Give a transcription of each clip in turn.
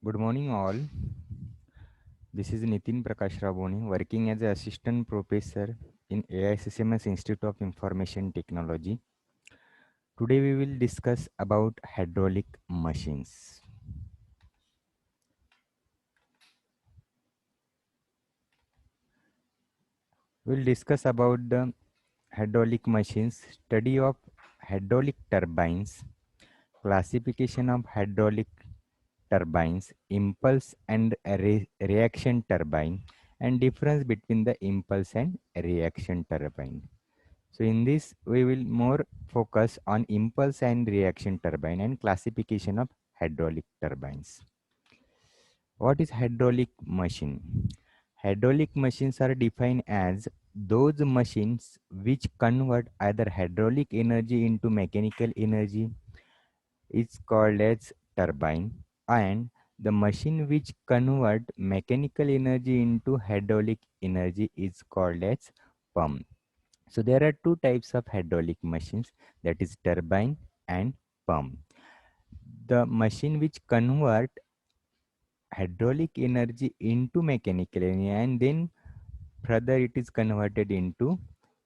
Good morning, all. This is Nitin Bhone, working as an assistant professor in AICCMS Institute of Information Technology. Today, we will discuss about hydraulic machines. We'll discuss about the hydraulic machines, study of hydraulic turbines, classification of hydraulic turbines, impulse and reaction turbine, and difference between the impulse and reaction turbine. So in this, we will more focus on impulse and reaction turbine and classification of hydraulic turbines. What is hydraulic machine? Hydraulic machines are defined as those machines which convert either hydraulic energy into mechanical energy is called as turbine, and the machine which convert mechanical energy into hydraulic energy is called as pump. So there are two types of hydraulic machines, that is turbine and pump. The machine which convert hydraulic energy into mechanical energy and then further it is converted into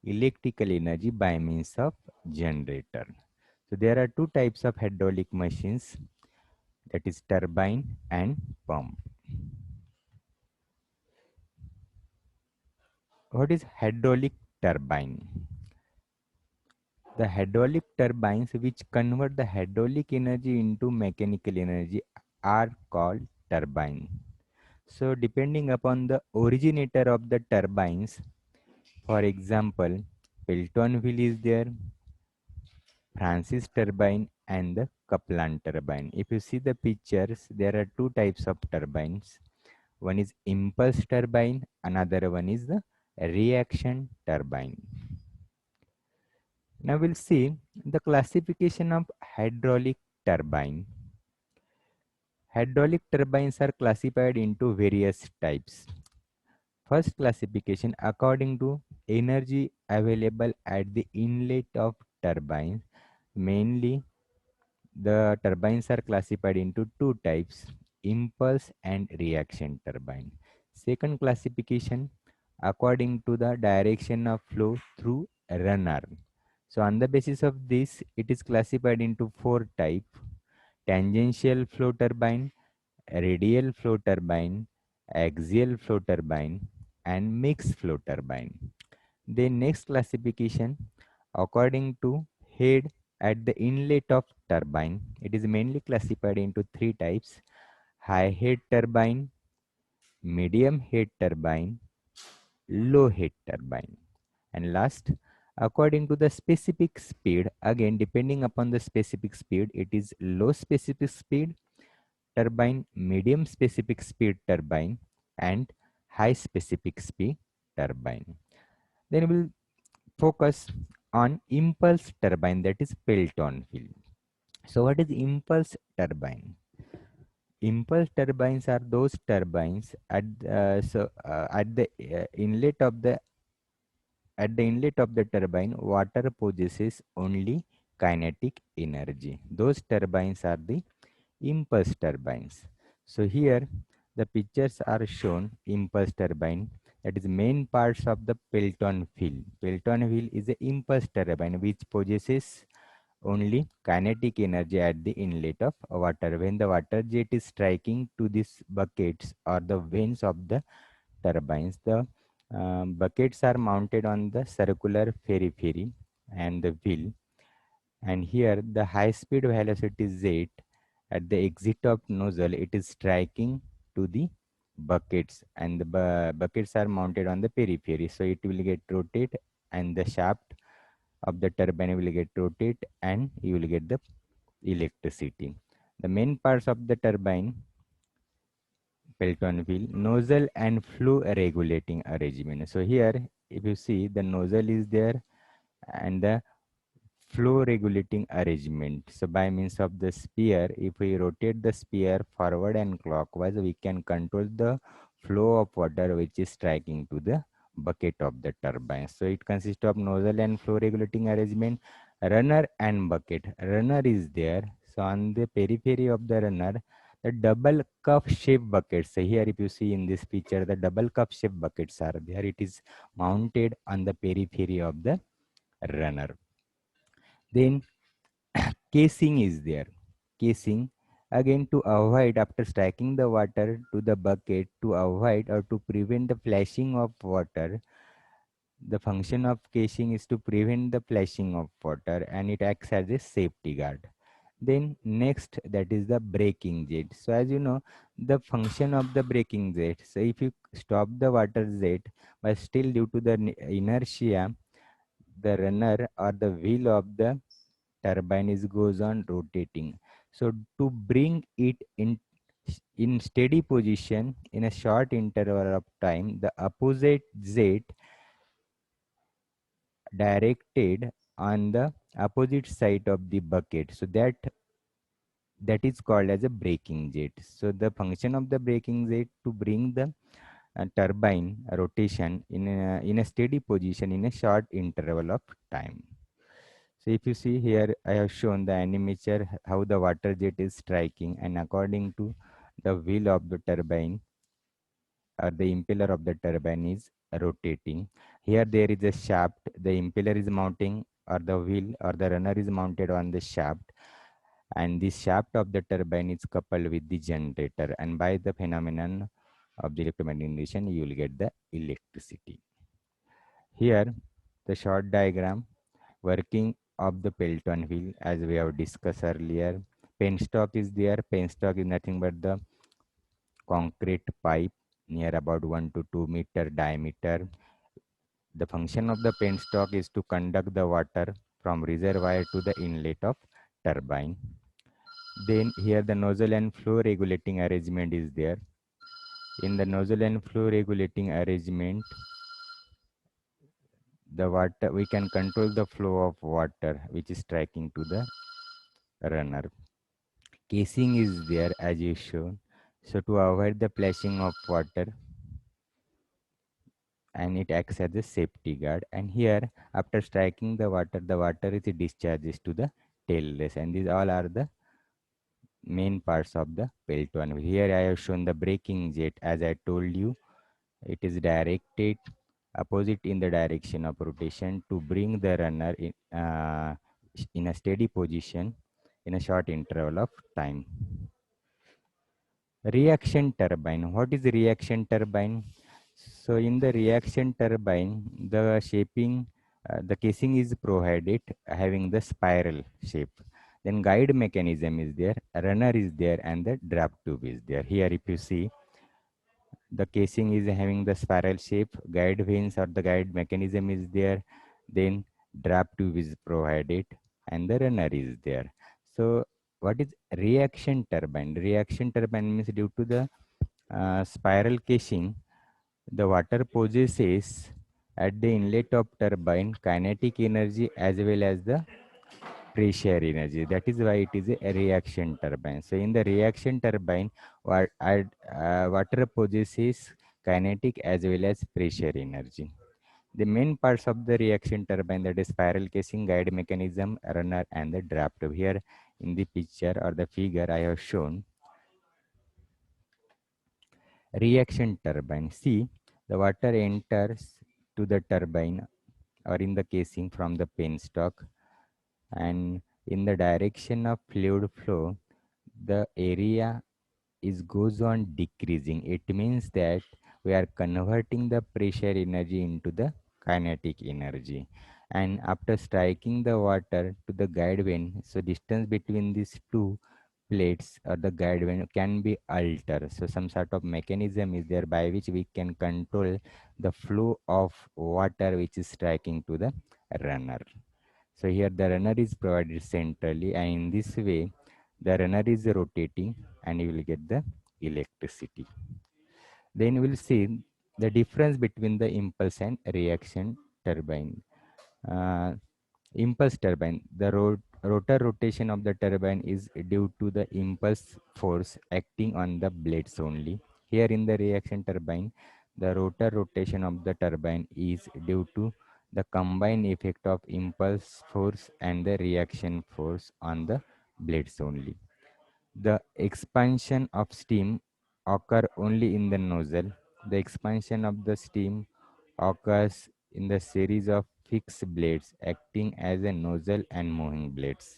electrical energy by means of generator. So there are two types of hydraulic machines, that is turbine and pump. What is hydraulic turbine? The hydraulic turbines which convert the hydraulic energy into mechanical energy are called turbine. So depending upon the originator of the turbines, for example, Pelton wheel is there, Francis turbine and the Kaplan turbine. If you see the pictures, there are two types of turbines. One is impulse turbine, another one is the reaction turbine. Now we'll see the classification of hydraulic turbine. Hydraulic turbines are classified into various types. First classification according to energy available at the inlet of turbines. Mainly the turbines are classified into two types, impulse and reaction turbine. Second classification according to the direction of flow through runner. So on the basis of this, it is classified into four types: tangential flow turbine, radial flow turbine, axial flow turbine, and mixed flow turbine. The next classification according to head at the inlet of turbine, it is mainly classified into three types: high head turbine, medium head turbine, low head turbine. And last, according to the specific speed, again depending upon the specific speed, it is low specific speed turbine, medium specific speed turbine, and high specific speed turbine. Then we will focus on impulse turbine, that is Pelton wheel. So what is impulse turbine? Impulse turbines are those turbines at the inlet of the turbine, water possesses only kinetic energy. Those turbines are the impulse turbines. So here the pictures are shown impulse turbine, that is main parts of the Pelton wheel. Pelton wheel is an impulse turbine which possesses only kinetic energy at the inlet of water. When the water jet is striking to these buckets or the vanes of the turbines, the buckets are mounted on the circular periphery and the wheel, and here the high speed velocity jet at the exit of nozzle, it is striking to the buckets, and the buckets are mounted on the periphery, so it will get rotate and the shaft of the turbine will get rotate and you will get the electricity. The main parts of the turbine Pelton wheel, nozzle and flow regulating arrangement. So here if you see, the nozzle is there and the flow regulating arrangement. So by means of the sphere, if we rotate the sphere forward and clockwise, we can control the flow of water which is striking to the bucket of the turbine. So it consists of nozzle and flow regulating arrangement, runner and bucket. Runner is there. So on the periphery of the runner, the double cup shaped buckets. So here if you see in this picture, the double cup shaped buckets are there. It is mounted on the periphery of the runner. Then casing is there. Casing, again, to avoid, after striking the water to the bucket, to avoid or to prevent the flashing of water. The function of casing is to prevent the flashing of water, and it acts as a safety guard. Then next, that is the braking jet. So as you know, the function of the braking jet, so if you stop the water jet, but still due to the inertia, the runner or the wheel of the turbine is goes on rotating. So to bring it in steady position in a short interval of time, the opposite jet directed on the opposite side of the bucket, so that is called as a braking jet. So the function of the braking jet to bring the turbine rotation in a steady position in a short interval of time. So if you see here, I have shown the animature how the water jet is striking, and according to the wheel of the turbine or the impeller of the turbine is rotating. Here there is a shaft, the impeller is mounting, or the wheel or the runner is mounted on the shaft, and the shaft of the turbine is coupled with the generator, and by the phenomenon of the electromagnetic induction you will get the electricity. Here the short diagram working of the Pelton wheel, as we have discussed earlier. Penstock is there. Penstock is nothing but the concrete pipe near about 1 to 2 meter diameter. The function of the penstock is to conduct the water from reservoir to the inlet of turbine. Then here the nozzle and flow regulating arrangement is there. In the nozzle and flow regulating arrangement, the water, we can control the flow of water which is striking to the runner. Casing is there as you shown. So to avoid the flashing of water, and it acts as a safety guard. And here after striking the water is discharges to the tail race, and these all are the main parts of the Pelton. Here I have shown the braking jet. As I told you, it is directed opposite in the direction of rotation to bring the runner in a steady position in a short interval of time. Reaction turbine. What is reaction turbine? So in the reaction turbine, the shaping, the casing is provided having the spiral shape. Then guide mechanism is there, runner is there, and the draft tube is there. Here if you see, the casing is having the spiral shape, guide vanes or the guide mechanism is there, then draft tube is provided, and the runner is there. So what is reaction turbine? Reaction turbine means due to the spiral casing, the water possesses at the inlet of turbine kinetic energy as well as the pressure energy. That is why it is a reaction turbine. So in the reaction turbine, water possesses kinetic as well as pressure energy. The main parts of the reaction turbine, that is spiral casing, guide mechanism, runner, and the draft tube. Here in the picture or the figure I have shown reaction turbine. See, the water enters to the turbine or in the casing from the penstock, and in the direction of fluid flow, the area is goes on decreasing. It means that we are converting the pressure energy into the kinetic energy. And after striking the water to the guide vane, so distance between these two plates or the guide vane can be altered. So some sort of mechanism is there by which we can control the flow of water which is striking to the runner. So here the runner is provided centrally, and in this way the runner is rotating and you will get the electricity. Then we'll see the difference between the impulse and reaction turbine. Uh, Impulse turbine, the rotor rotation of the turbine is due to the impulse force acting on the blades only. Here in the reaction turbine, the rotor rotation of the turbine is due to the combined effect of impulse force and the reaction force on the blades only. The expansion of steam occur only in the nozzle. The expansion of the steam occurs in the series of fixed blades acting as a nozzle and moving blades.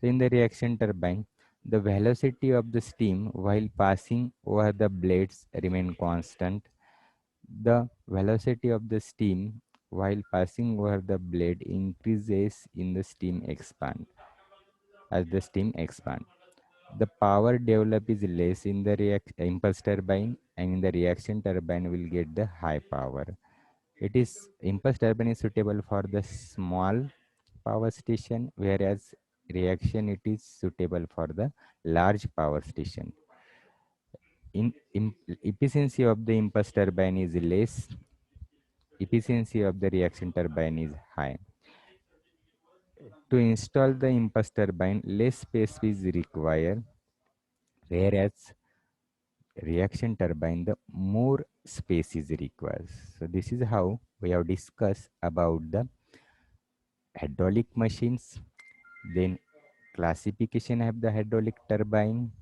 So in the reaction turbine, the velocity of the steam while passing over the blades remain constant. The velocity of the steam while passing over the blade increases in the steam expand as the steam expand. The power developed is less in the impulse turbine, and in the reaction turbine will get the high power. It is impulse turbine is suitable for the small power station, whereas reaction it is suitable for the large power station. Efficiency of the impulse turbine is less, efficiency of the reaction turbine is high. To install the impulse turbine, less space is required, whereas reaction turbine, the more space is required. So this is how we have discussed about the hydraulic machines. Then classification of the hydraulic turbine.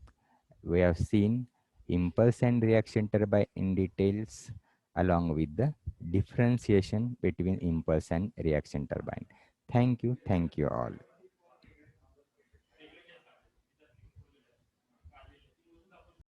We have seen impulse and reaction turbine in details along with the differentiation between impulse and reaction turbine. Thank you all.